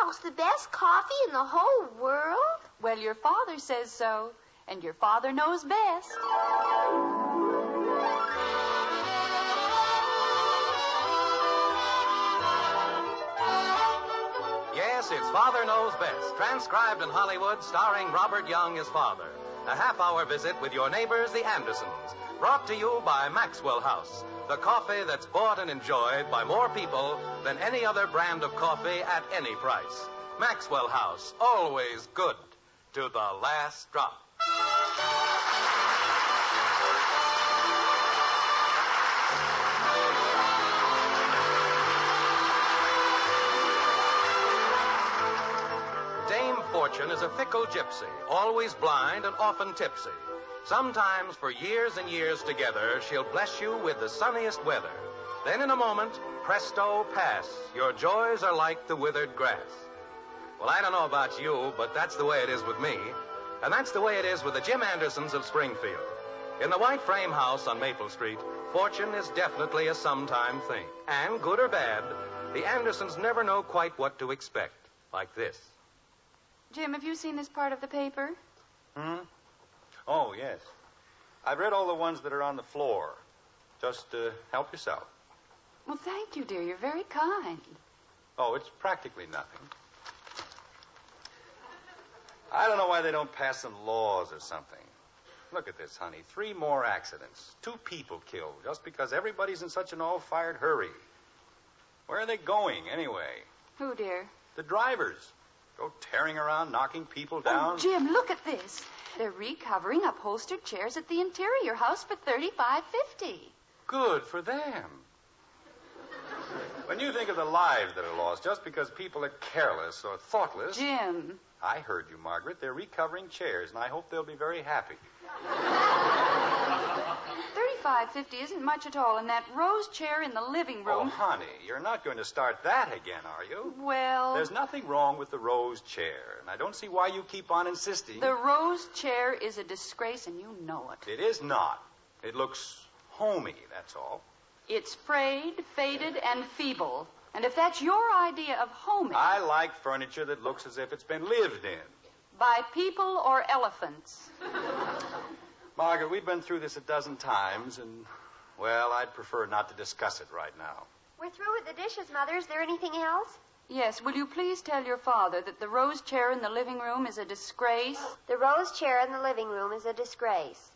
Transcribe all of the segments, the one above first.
house the best coffee in the whole world? Well, your father says so, and your father knows best. Yes, it's Father Knows Best, transcribed in Hollywood, starring Robert Young as father. A half-hour visit with your neighbors, the Andersons. Brought to you by Maxwell House, the coffee that's bought and enjoyed by more people than any other brand of coffee at any price. Maxwell House, always good to the last drop. Dame Fortune is a fickle gypsy, always blind and often tipsy. Sometimes for years and years together, she'll bless you with the sunniest weather. Then in a moment, presto, pass. Your joys are like the withered grass. Well, I don't know about you, but that's the way it is with me. And that's the way it is with the Jim Hendersons of Springfield. In the white frame house on Maple Street, fortune is definitely a sometime thing. And good or bad, the Andersons never know quite what to expect. Like this. Jim, have you seen this part of the paper? Oh, yes. I've read all the ones that are on the floor. Just help yourself. Well, thank you, dear. You're very kind. Oh, it's practically nothing. I don't know why they don't pass some laws or something. Look at this, honey. 3 more accidents. 2 people killed just because everybody's in such an all-fired hurry. Where are they going, anyway? Who, dear? The drivers. Go tearing around, knocking people down. Oh, Jim, look at this. They're recovering upholstered chairs at the Interior House for $35.50. Good for them. When you think of the lives that are lost just because people are careless or thoughtless... Jim. I heard you, Margaret. They're recovering chairs, and I hope they'll be very happy. $35.50 isn't much at all, and that rose chair in the living room... Oh, honey, you're not going to start that again, are you? Well... There's nothing wrong with the rose chair, and I don't see why you keep on insisting. The rose chair is a disgrace, and you know it. It is not. It looks homey, that's all. It's frayed, faded, and feeble. And if that's your idea of homey... I like furniture that looks as if it's been lived in. By people or elephants. Margaret, we've been through this a dozen times, and, well, I'd prefer not to discuss it right now. We're through with the dishes, Mother. Is there anything else? Yes, will you please tell your father that the rose chair in the living room is a disgrace? The rose chair in the living room is a disgrace.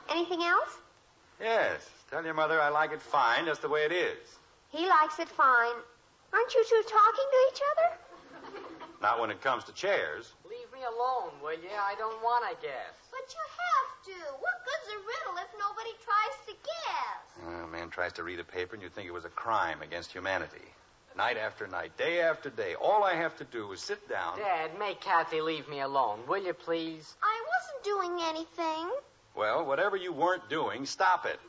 Anything else? Yes. Tell your mother I like it fine, just the way it is. He likes it fine. Aren't you two talking to each other? Not when it comes to chairs. Leave me alone, will you? I don't want to guess. But you have to. What good's a riddle if nobody tries to guess? A man tries to read a paper and you'd think it was a crime against humanity. Night after night, day after day, all I have to do is sit down. Dad, make Kathy leave me alone, will you, please? I wasn't doing anything. Well, whatever you weren't doing, stop it.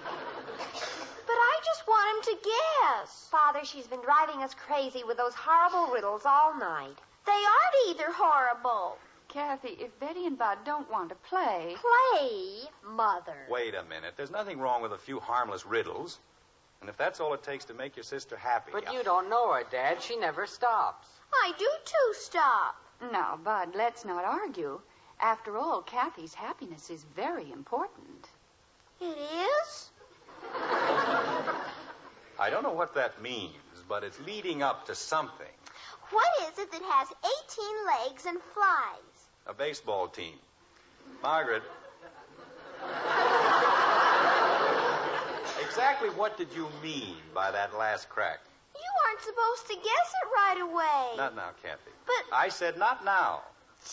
But I just want him to guess. Father, she's been driving us crazy with those horrible riddles all night. They aren't either horrible. Kathy, if Betty and Bud don't want to play... Play, Mother. Wait a minute. There's nothing wrong with a few harmless riddles. And if that's all it takes to make your sister happy... But you don't know her, Dad. She never stops. I do, too, stop. Now, Bud, let's not argue. After all, Kathy's happiness is very important. It is? I don't know what that means, but it's leading up to something. What is it that has 18 legs and flies? A baseball team. Margaret. Exactly what did you mean by that last crack? You aren't supposed to guess it right away. Not now, Kathy. But... I said not now.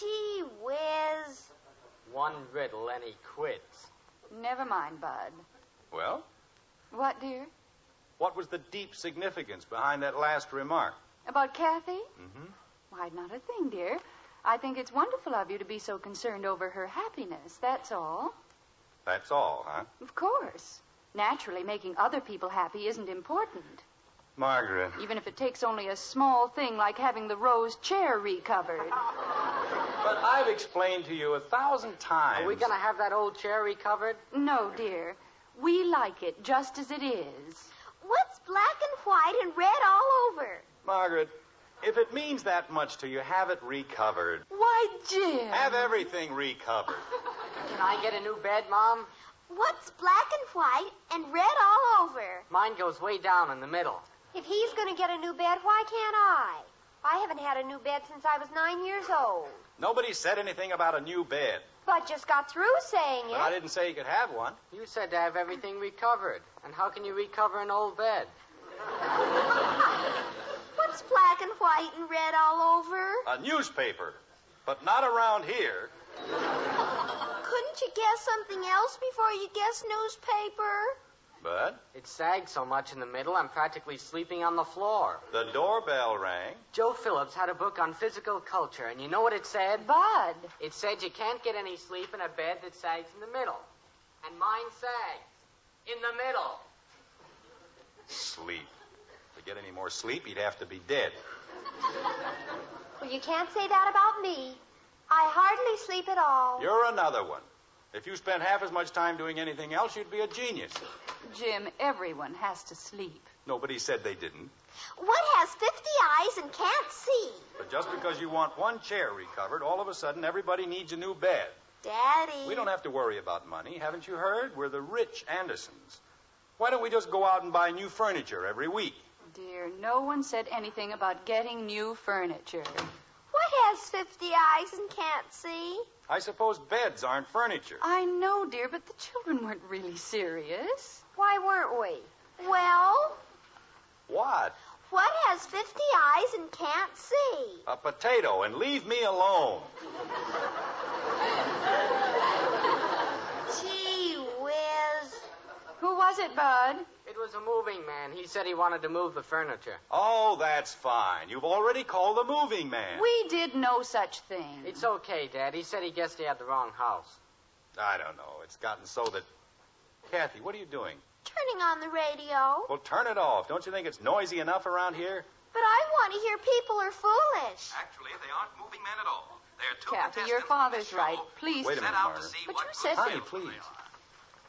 Gee whiz. One riddle and he quits. Never mind, Bud. Well? What, dear? What was the deep significance behind that last remark? About Kathy? Mm-hmm. Why, not a thing, dear. I think it's wonderful of you to be so concerned over her happiness, that's all. That's all, huh? Of course. Naturally, making other people happy isn't important. Margaret. Even if it takes only a small thing like having the rose chair recovered. But I've explained to you 1,000 times. Are we going to have that old chair recovered? No, dear. We like it just as it is. What's black and white and red all over? Margaret, if it means that much to you, have it recovered. Why, Jim. Have everything recovered. Can I get a new bed, Mom? What's black and white and red all over? Mine goes way down in the middle. If he's going to get a new bed, why can't I? I haven't had a new bed since I was 9 years old. Nobody said anything about a new bed. But just got through saying But I it. didn't say you could have one. You said to have everything recovered. And how can you recover an old bed? What's black and white and red all over? A newspaper. But not around here. Couldn't you guess something else before you guess newspaper? But It sagged so much in the middle, I'm practically sleeping on the floor. the doorbell rang. Joe Phillips had a book on physical culture, and you know what it said? Bud. It said you can't get any sleep in a bed that sags in the middle. And mine sags in the middle. Sleep. To get any more sleep, he'd have to be dead. Well, you can't say that about me. I hardly sleep at all. You're another one. If you spent half as much time doing anything else, you'd be a genius. Jim, everyone has to sleep. Nobody said they didn't. What has 50 eyes and can't see? But just because you want one chair recovered, all of a sudden everybody needs a new bed. Daddy. We don't have to worry about money. Haven't you heard? We're the rich Andersons. Why don't we just go out and buy new furniture every week? Dear, no one said anything about getting new furniture. What has 50 eyes and can't see? I suppose beds aren't furniture. I know, dear, but the children weren't really serious. Why weren't we? Well, What? what has 50 eyes and can't see? A potato, and leave me alone. Gee whiz. Who was it, Bud? It was a moving man. He said he wanted to move the furniture. Oh, that's fine. You've already called the moving man. We did no such thing. It's okay, Dad. He said he guessed he had the wrong house. I don't know. It's gotten so that... Kathy, what are you doing? Turning on the radio. Well, turn it off. Don't you think it's noisy enough around here? But I want to hear people are foolish. Actually, they aren't moving men at all. They're two Kathy, your father's right. Please. Wait a minute, Margaret. But you said... Honey, please.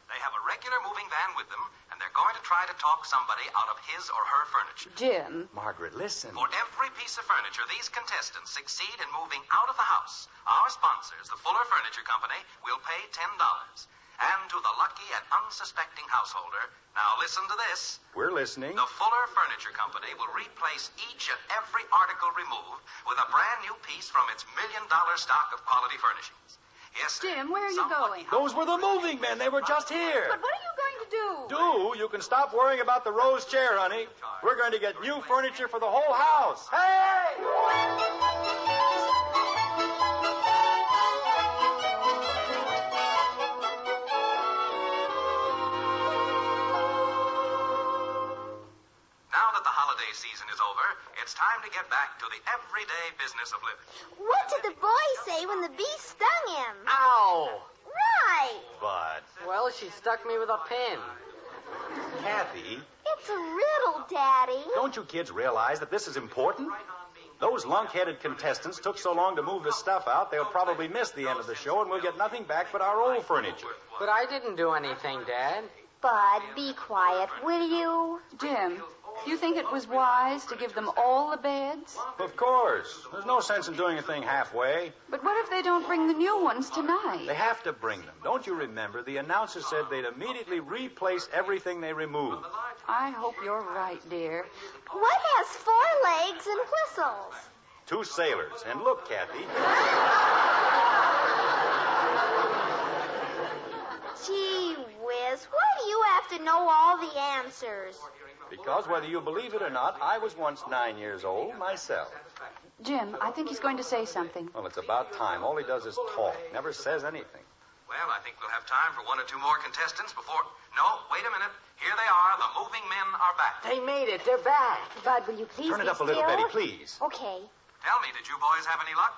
They have a regular moving van with them, and they're going to try to talk somebody out of his or her furniture. Jim. Margaret, listen. For every piece of furniture these contestants succeed in moving out of the house, our sponsors, the Fuller Furniture Company, will pay $10. And to the lucky and unsuspecting householder, now listen to this. We're listening. The Fuller Furniture Company will replace each and every article removed with a brand new piece from its $1 million stock of quality furnishings. Yes, sir. Jim, where are you Some going? lucky Those were the moving men. They were just here. But what are you going to do? Do? You can stop worrying about the rose chair, honey. We're going to get new furniture for the whole house. Hey! Now that the holiday season is over, it's time to get back to the everyday business of living. What did the boy say when the bee stung him? Ow! Right. But, Well, she stuck me with a pin. Kathy, It's a riddle, Daddy. don't you kids realize that this is important? Those lunk-headed contestants took so long to move the stuff out, they'll probably miss the end of the show, and we'll get nothing back but our old furniture. But I didn't do anything, Dad. Bud, be quiet, will you? Jim, do you think it was wise to give them all the beds? Of course. There's no sense in doing a thing halfway. But what if they don't bring the new ones tonight? They have to bring them. Don't you remember? The announcer said they'd immediately replace everything they removed. I hope you're right, dear. What has 4 legs and whistles? 2 sailors. And look, Kathy, Gee whiz, why do you have to know all the answers? because whether you believe it or not, I was once 9 years old myself. Jim, I think he's going to say something. Well, it's about time. All he does is talk, never says anything. Well, I think we'll have time for 1 or 2 more contestants before... No, wait a minute. Here they are. The moving men are back. They made it. They're back. Bud, will you please Turn it be up a little, still? Betty, please. Okay. Tell me, did you boys have any luck?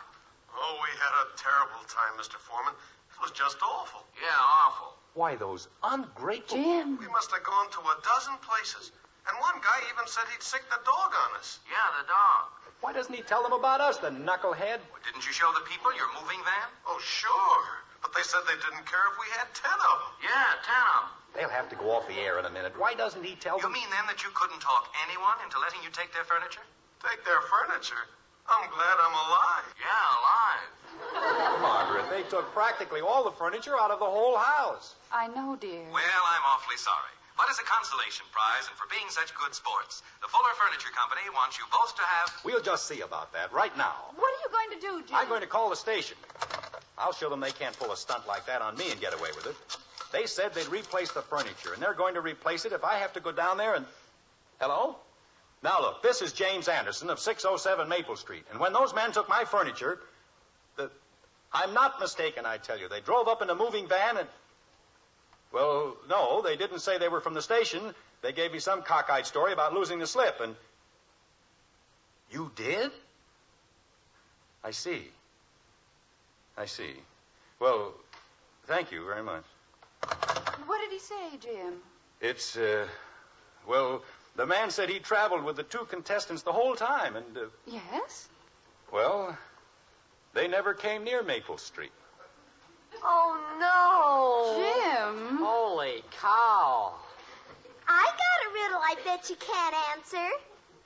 Oh, we had a terrible time, Mr. Foreman. It was just awful. Yeah, awful. Why, those ungrateful... Jim. We must have gone to a dozen places. And one guy even said he'd sick the dog on us. Yeah, the dog. Why doesn't he tell them about us, the knucklehead? Well, didn't you show the people your moving van? Oh, sure. But they said they didn't care if we had 10 of them. Yeah, 10 of them. They'll have to go off the air in a minute. Why doesn't he tell You them... mean then that you couldn't talk anyone into letting you take their furniture? Take their furniture? I'm glad I'm alive. Yeah, alive. Margaret, they took practically all the furniture out of the whole house. I know, dear. Well, I'm awfully sorry. But as a consolation prize and for being such good sports, the Fuller Furniture Company wants you both to have... We'll just see about that right now. What are you going to do, Jim? I'm going to call the station. I'll show them they can't pull a stunt like that on me and get away with it. They said they'd replace the furniture, and they're going to replace it if I have to go down there and... Hello? Now, look, this is James Anderson of 607 Maple Street. And when those men took my furniture, I'm not mistaken, I tell you. They drove up in a moving van and... Well, no, they didn't say they were from the station. They gave me some cockeyed story about losing the slip, and... You did? I see. Well, thank you very much. What did he say, Jim? It's, well, the man said he traveled with the two contestants the whole time, and, Yes? well, they never came near Maple Street. Oh, no. Jim? Holy cow. I got a riddle I bet you can't answer.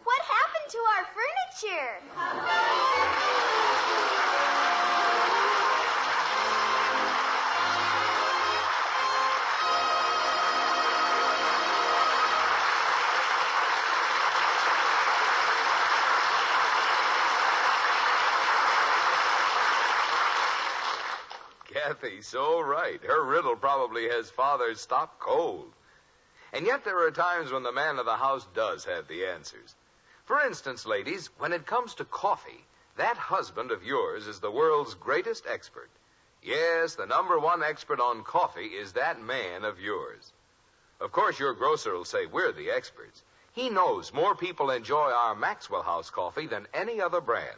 What happened to our furniture? Kathy's so right. Her riddle probably has Father's stop cold. And yet there are times when the man of the house does have the answers. For instance, ladies, when it comes to coffee, that husband of yours is the world's greatest expert. Yes, the number one expert on coffee is that man of yours. Of course, your grocer will say we're the experts. He knows more people enjoy our Maxwell House coffee than any other brand.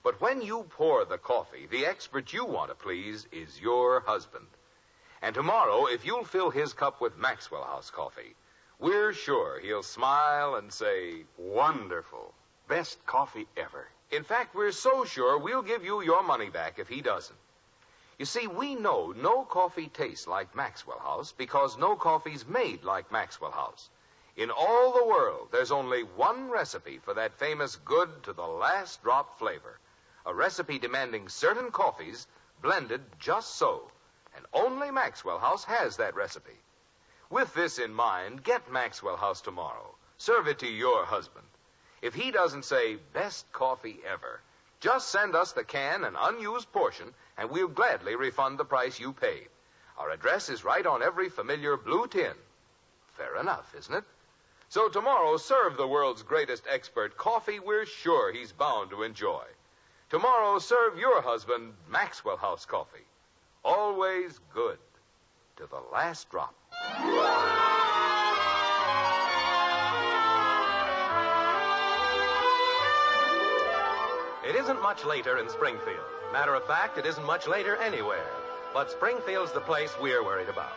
But when you pour the coffee, the expert you want to please is your husband. And tomorrow, if you'll fill his cup with Maxwell House coffee, we're sure he'll smile and say, Wonderful. Best coffee ever. in fact, we're so sure we'll give you your money back if he doesn't. You see, we know no coffee tastes like Maxwell House because no coffee's made like Maxwell House. In all the world, there's only one recipe for that famous good to the last drop flavor. A recipe demanding certain coffees blended just so. And only Maxwell House has that recipe. With this in mind, get Maxwell House tomorrow. Serve it to your husband. If he doesn't say, best coffee ever, just send us the can and unused portion, and we'll gladly refund the price you paid. Our address is right on every familiar blue tin. Fair enough, isn't it? So tomorrow, serve the world's greatest expert coffee we're sure he's bound to enjoy. Tomorrow, serve your husband Maxwell House coffee. Always good to the last drop. It isn't much later in Springfield. Matter of fact, it isn't much later anywhere. But Springfield's the place we're worried about.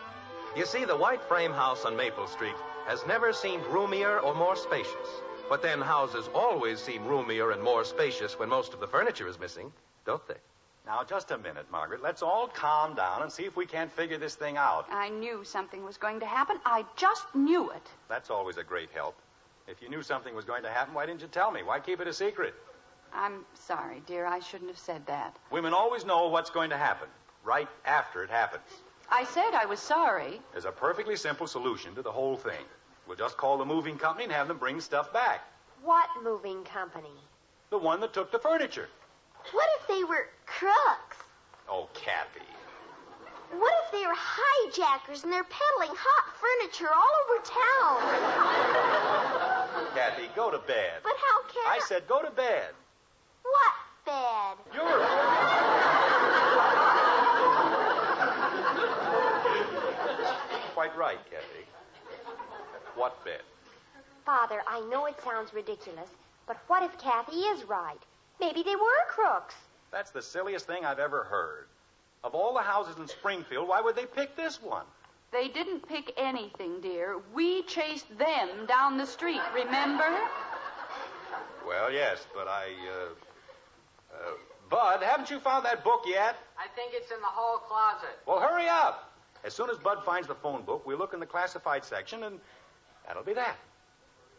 You see, the white frame house on Maple Street has never seemed roomier or more spacious. But then houses always seem roomier and more spacious when most of the furniture is missing, don't they? Now, just a minute, Margaret. Let's all calm down and see if we can't figure this thing out. I knew something was going to happen. I just knew it. That's always a great help. If you knew something was going to happen, why didn't you tell me? Why keep it a secret? I'm sorry, dear. I shouldn't have said that. Women always know what's going to happen, right after it happens. I said I was sorry. There's a perfectly simple solution to the whole thing. We'll just call the moving company and have them bring stuff back. What moving company? The one that took the furniture. What if they were crooks? Oh, Kathy. What if they were hijackers and they're peddling hot furniture all over town? Kathy, go to bed. But how can I said go to bed. What bed? Yours. Quite right, Kathy. What bed? Father, I know it sounds ridiculous, but what if Kathy is right? Maybe they were crooks. That's the silliest thing I've ever heard. Of all the houses in Springfield, why would they pick this one? They didn't pick anything, dear. We chased them down the street, remember? Well, yes, but Bud, haven't you found that book yet? I think it's in the hall closet. Well, hurry up. As soon as Bud finds the phone book, we'll look in the classified section, and that'll be that.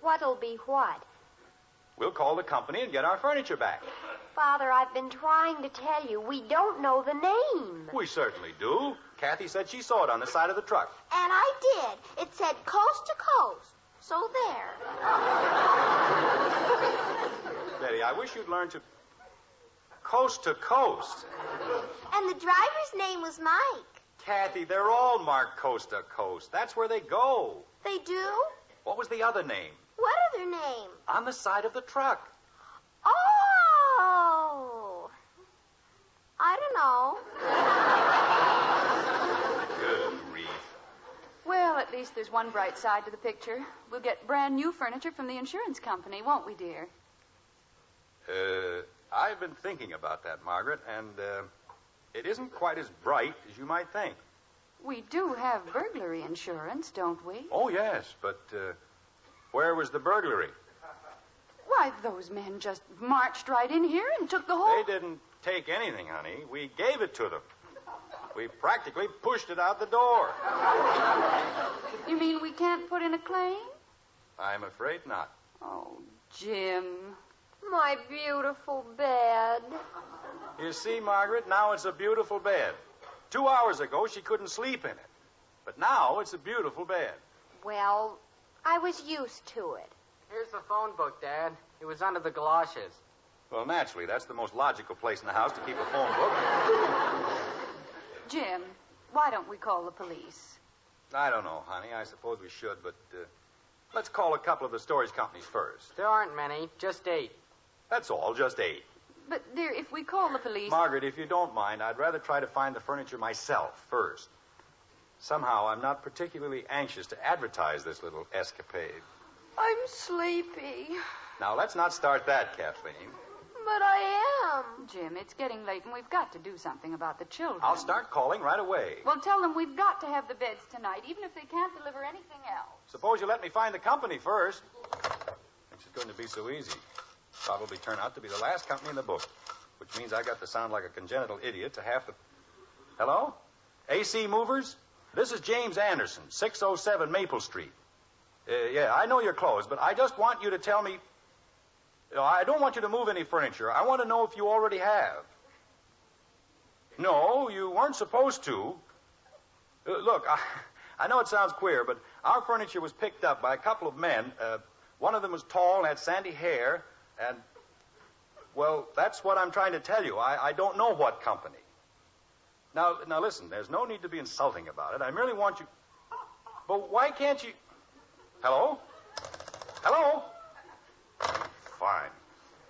What'll be what? we'll call the company and get our furniture back. Father, I've been trying to tell you, we don't know the name. We certainly do. Kathy said she saw it on the side of the truck. And I did. It said coast to coast. So there. Betty, I wish you'd learn to... Coast to coast. And the driver's name was Mike. Kathy, they're all marked coast to coast. That's where they go. They do? What was the other name? What other name? On the side of the truck. Oh. I don't know. Good grief. Well, at least there's one bright side to the picture. We'll get brand new furniture from the insurance company, won't we, dear? I've been thinking about that, Margaret, and it isn't quite as bright as you might think. We do have burglary insurance, don't we? Oh, yes, but where was the burglary? Why, those men just marched right in here and took the whole... They didn't take anything, honey. We gave it to them. We practically pushed it out the door. You mean we can't put in a claim? I'm afraid not. Oh, Jim. My beautiful bed. You see, Margaret, now it's a beautiful bed. 2 hours ago, she couldn't sleep in it. But now it's a beautiful bed. Well, I was used to it. Here's the phone book, Dad. It was under the galoshes. Well, naturally, that's the most logical place in the house to keep a phone book. Jim, why don't we call the police? I don't know, honey. I suppose we should, but let's call a couple of the storage companies first. There aren't many, just 8. That's all, just 8. But, dear, if we call the police... Margaret, if you don't mind, I'd rather try to find the furniture myself first. Somehow, I'm not particularly anxious to advertise this little escapade. I'm sleepy. Now, let's not start that, Kathleen. But I am. Jim, it's getting late and we've got to do something about the children. I'll start calling right away. Well, tell them we've got to have the beds tonight, even if they can't deliver anything else. Suppose you let me find the company first. Thinks it's going to be so easy. Probably turn out to be the last company in the book, which means I got to sound like a congenital idiot to half the... Hello? AC Movers? This is James Anderson, 607 Maple Street. Yeah, I know you're closed, but I just want you to tell me... I don't want you to move any furniture. I want to know if you already have. No, you weren't supposed to. Look, I know it sounds queer, but our furniture was picked up by a couple of men. One of them was tall and had sandy hair, and... Well, that's what I'm trying to tell you. I don't know what company. Now, listen, there's no need to be insulting about it. I merely want you... But why can't you... Hello? Hello? Fine.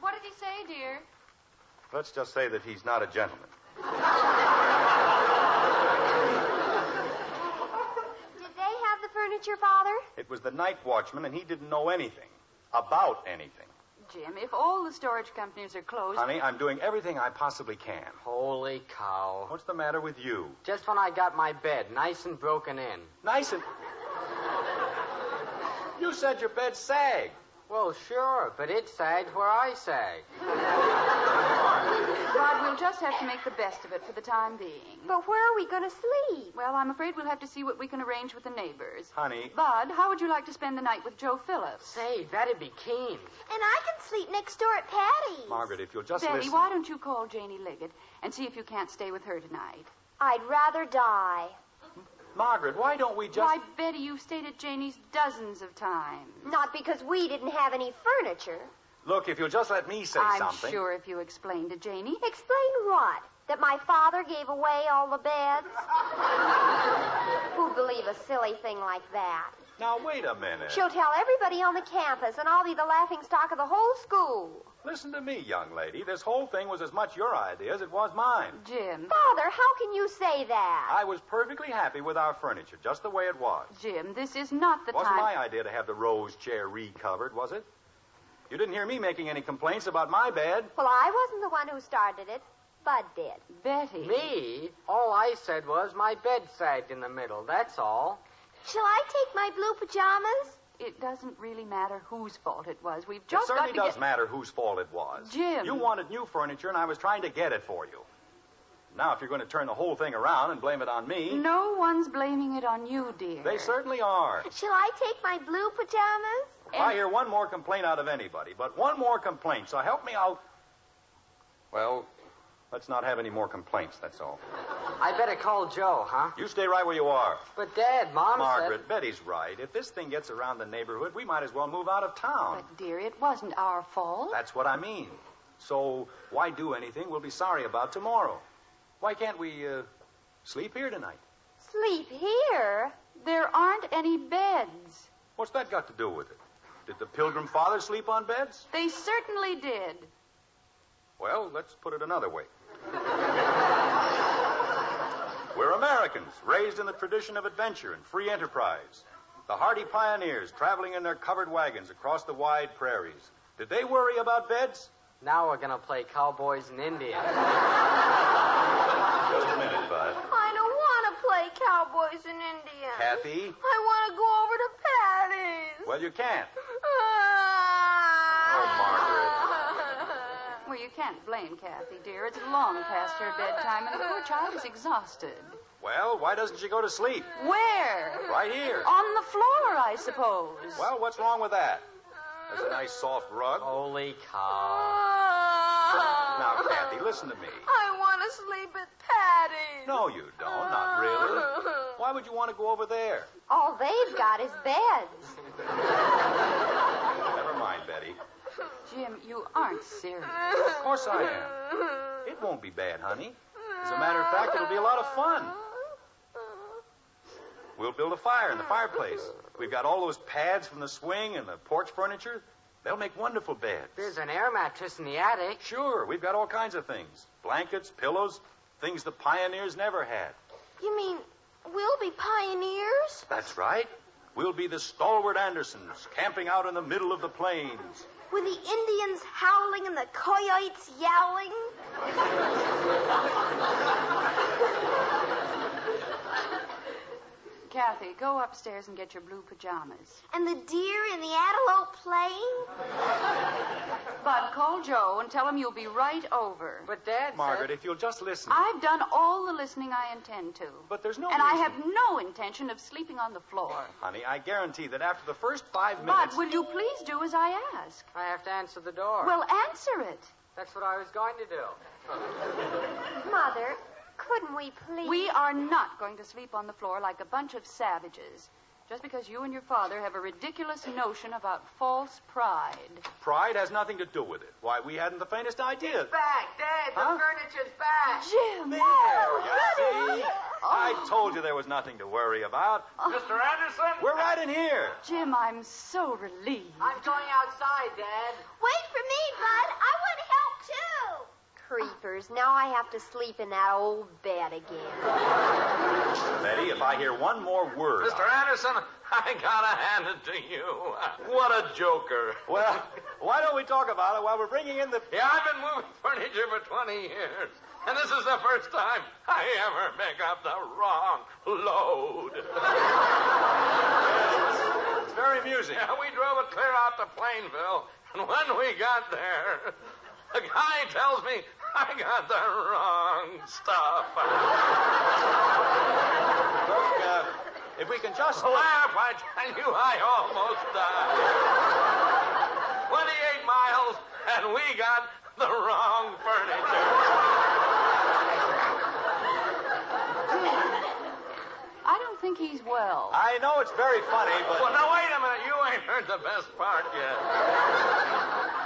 What did he say, dear? Let's just say that he's not a gentleman. Did they have the furniture, Father? It was the night watchman, and he didn't know anything about anything. Jim, if all the storage companies are closed... Honey, I'm doing everything I possibly can. Holy cow. What's the matter with you? Just when I got my bed nice and broken in. Nice and... You said your bed sagged. Well, sure, but it sags where I sag. Rod, we'll just have to make the best of it for the time being. But where are we going to sleep? Well, I'm afraid we'll have to see what we can arrange with the neighbors. Honey. Bud, how would you like to spend the night with Joe Phillips? Say, that'd be keen. And I can sleep next door at Patty's. Margaret, if you'll just Betty, listen... why don't you call Janie Liggett and see if you can't stay with her tonight? I'd rather die. Margaret, why don't we just... Why, Betty, you've stayed at Janie's dozens of times. Not because we didn't have any furniture. Look, if you'll just let me say I'm something... sure if you explain to Janie... Explain what? That my father gave away all the beds? Who'd believe a silly thing like that? Now, wait a minute. She'll tell everybody on the campus, and I'll be the laughing stock of the whole school. Listen to me, young lady. This whole thing was as much your idea as it was mine. Jim. Father, how can you say that? I was perfectly happy with our furniture, just the way it was. Jim, this is not the Wasn't time... my idea to have the rose chair recovered, was it? You didn't hear me making any complaints about my bed. Well, I wasn't the one who started it. Bud did. Betty. Me? All I said was my bed sagged in the middle, that's all. Shall I take my blue pajamas? It doesn't really matter whose fault it was. We've just It certainly got to does matter whose fault it was. Jim. You wanted new furniture, and I was trying to get it for you. Now, if you're going to turn the whole thing around and blame it on me... No one's blaming it on you, dear. They certainly are. Shall I take my blue pajamas? If I hear one more complaint out of anybody, but one more complaint, so help me out. Well, let's not have any more complaints, that's all. I better call Joe, huh? You stay right where you are. But, Dad, Mom Margaret, Betty's right. If this thing gets around the neighborhood, we might as well move out of town. But, dear, it wasn't our fault. That's what I mean. So why do anything we'll be sorry about tomorrow? Why can't we sleep here tonight? Sleep here? There aren't any beds. What's that got to do with it? Did the Pilgrim Fathers sleep on beds? They certainly did. Well, let's put it another way. We're Americans, raised in the tradition of adventure and free enterprise. The hardy pioneers traveling in their covered wagons across the wide prairies. Did they worry about beds? Now we're going to play cowboys and Indians. Just a minute, Bud. I don't want to play cowboys and Indians. Kathy? I want to go over to Patty's. Well, you can't. Oh, Margaret. Well, you can't blame Kathy, dear. It's long past her bedtime, and the poor child is exhausted. Well, why doesn't she go to sleep? Where? Right here. On the floor, I suppose. Well, what's wrong with that? There's a nice soft rug. Holy cow. Now, Kathy, listen to me. I want to sleep at Patty's. No, you don't. Not really. Why would you want to go over there? All they've got is beds. Never mind, Betty. Jim, you aren't serious. Of course I am. It won't be bad, honey. As a matter of fact, it'll be a lot of fun. We'll build a fire in the fireplace. We've got all those pads from the swing and the porch furniture. They'll make wonderful beds. There's an air mattress in the attic. Sure, we've got all kinds of things. Blankets, pillows, things the pioneers never had. You mean we'll be pioneers? That's right. We'll be the stalwart Andersons, camping out in the middle of the plains. With the Indians howling and the coyotes yowling? Kathy, go upstairs and get your blue pajamas. And the deer and the antelope playing? Bud, call Joe and tell him you'll be right over. But, Dad Margaret, said... if you'll just listen. I've done all the listening I intend to. But there's no And reason. I have no intention of sleeping on the floor. Honey, I guarantee that after the first 5 minutes... Bud, will you please do as I ask? I have to answer the door. Well, answer it. That's what I was going to do. Mother, couldn't we please... We are not going to sleep on the floor like a bunch of savages. Just because you and your father have a ridiculous notion about false pride. Pride has nothing to do with it. Why, we hadn't the faintest idea. Back, Dad. The Huh? furniture's back. Jim! There, you see? I told you there was nothing to worry about. Mr. Anderson? We're right in here. Jim, I'm so relieved. I'm going outside, Dad. Wait for me, Bud. I want to help, too. Creepers. Now I have to sleep in that old bed again. Betty, if I hear one more word... Mr. Anderson, I gotta hand it to you. What a joker. Well, why don't we talk about it while we're bringing in the... Yeah, I've been moving furniture for 20 years. And this is the first time I ever pick up the wrong load. It's very amusing. Yeah, we drove it clear out to Plainville. And when we got there, the guy tells me I got the wrong stuff. Look, if we can just... Laugh, I tell you, I almost died. 28 miles, and we got the wrong furniture. I don't think he's well. I know it's very funny, but... Well, now, wait a minute. You ain't heard the best part yet.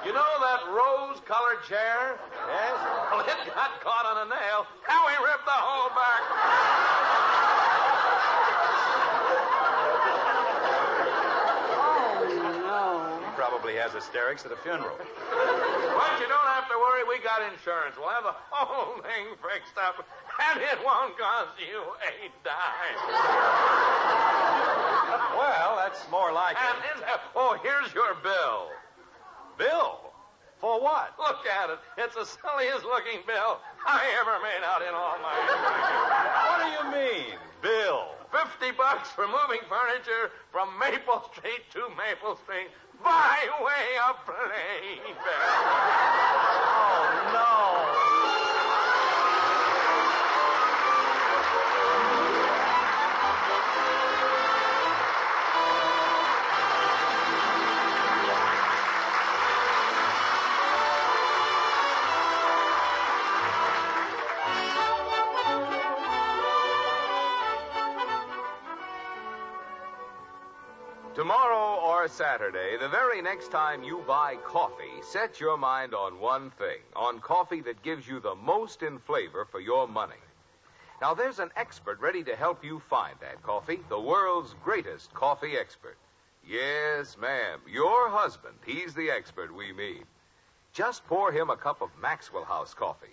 You know that rose-colored chair? Yes? Well, it got caught on a nail, and we ripped the whole back. He probably has hysterics at a funeral. But you don't have to worry. We got insurance. We'll have the whole thing fixed up, and it won't cost you a dime. Well, that's more like it. And here's your bill. Bill? For what? Look at it. It's the silliest looking bill I ever made out in all my What do you mean, Bill? $50 for moving furniture from Maple Street to Maple Street by way of Plainville. Oh, no. Saturday, the very next time you buy coffee, set your mind on one thing, on coffee that gives you the most in flavor for your money. Now, there's an expert ready to help you find that coffee, the world's greatest coffee expert. Yes, ma'am, your husband. He's the expert we mean. Just pour him a cup of Maxwell House coffee.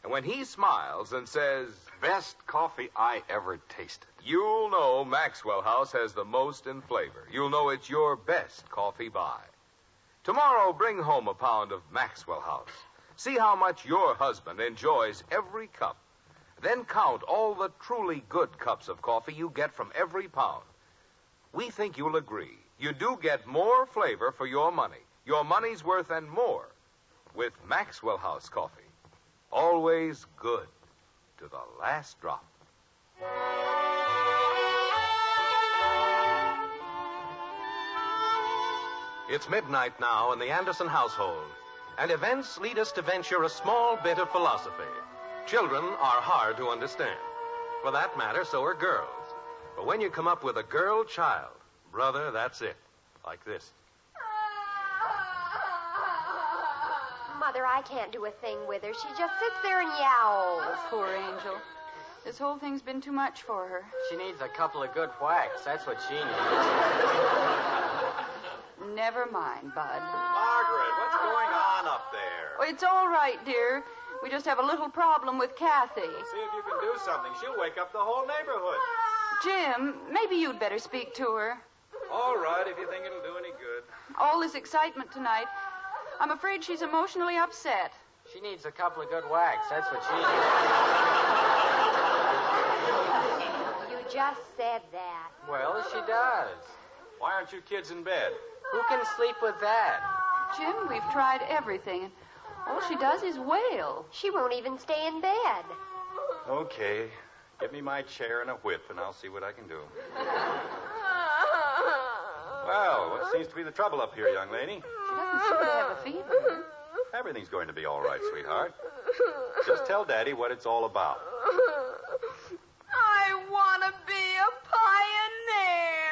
And when he smiles and says, Best coffee I ever tasted, you'll know Maxwell House has the most in flavor. You'll know it's your best coffee buy. Tomorrow, bring home a pound of Maxwell House. See how much your husband enjoys every cup. Then count all the truly good cups of coffee you get from every pound. We think you'll agree. You do get more flavor for your money's worth and more, with Maxwell House coffee. Always good to the last drop. It's midnight now in the Anderson household, and events lead us to venture a small bit of philosophy. Children are hard to understand. For that matter, so are girls. But when you come up with a girl child, brother, that's it. Like this. Mother, I can't do a thing with her. She just sits there and yowls. Poor angel. This whole thing's been too much for her. She needs a couple of good whacks. That's what she needs. Never mind, Bud. Margaret, what's going on up there? Oh, it's all right, dear. We just have a little problem with Kathy. See if you can do something. She'll wake up the whole neighborhood. Jim, maybe you'd better speak to her. All right, if you think it'll do any good. All this excitement tonight. I'm afraid she's emotionally upset. She needs a couple of good whacks. That's what she needs. You just said that. Well, she does. Why aren't you kids in bed? Who can sleep with that? Jim, we've tried everything. All she does is wail. She won't even stay in bed. Okay. Give me my chair and a whip, and I'll see what I can do. Well, what seems to be the trouble up here, young lady? She doesn't seem to have a fever. Everything's going to be all right, sweetheart. Just tell Daddy what it's all about. I want to be a pioneer.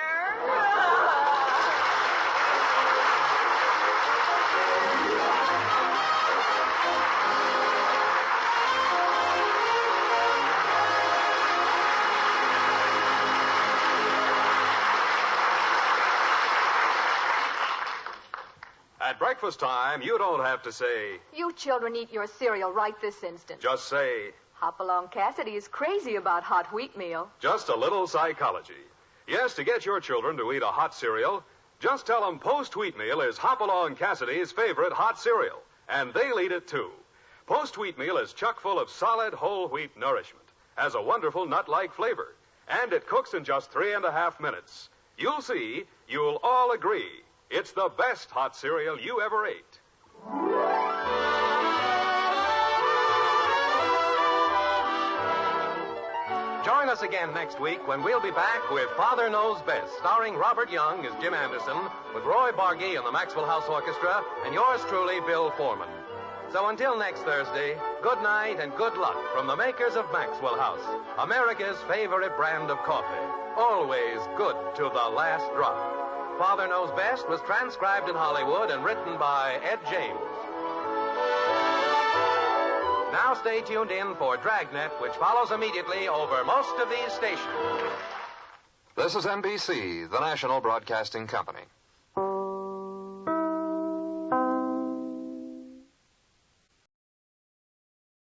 At breakfast time, you don't have to say, You children eat your cereal right this instant. just say, Hopalong Cassidy is crazy about hot wheat meal. just a little psychology. Yes, to get your children to eat a hot cereal, just tell them Post Wheat Meal is Hopalong Cassidy's favorite hot cereal, and they'll eat it too. Post Wheat Meal is chock full of solid whole wheat nourishment, has a wonderful nut-like flavor, and it cooks in just 3.5 minutes. You'll see, you'll all agree, it's the best hot cereal you ever ate. Join us again next week when we'll be back with Father Knows Best, starring Robert Young as Jim Henderson, with Roy Bargy and the Maxwell House Orchestra, and yours truly, Bill Foreman. So until next Thursday, good night and good luck from the makers of Maxwell House, America's favorite brand of coffee. Always good to the last drop. Father Knows Best was transcribed in Hollywood and written by Ed James. Now stay tuned in for Dragnet, which follows immediately over most of these stations. This is NBC, the national broadcasting company.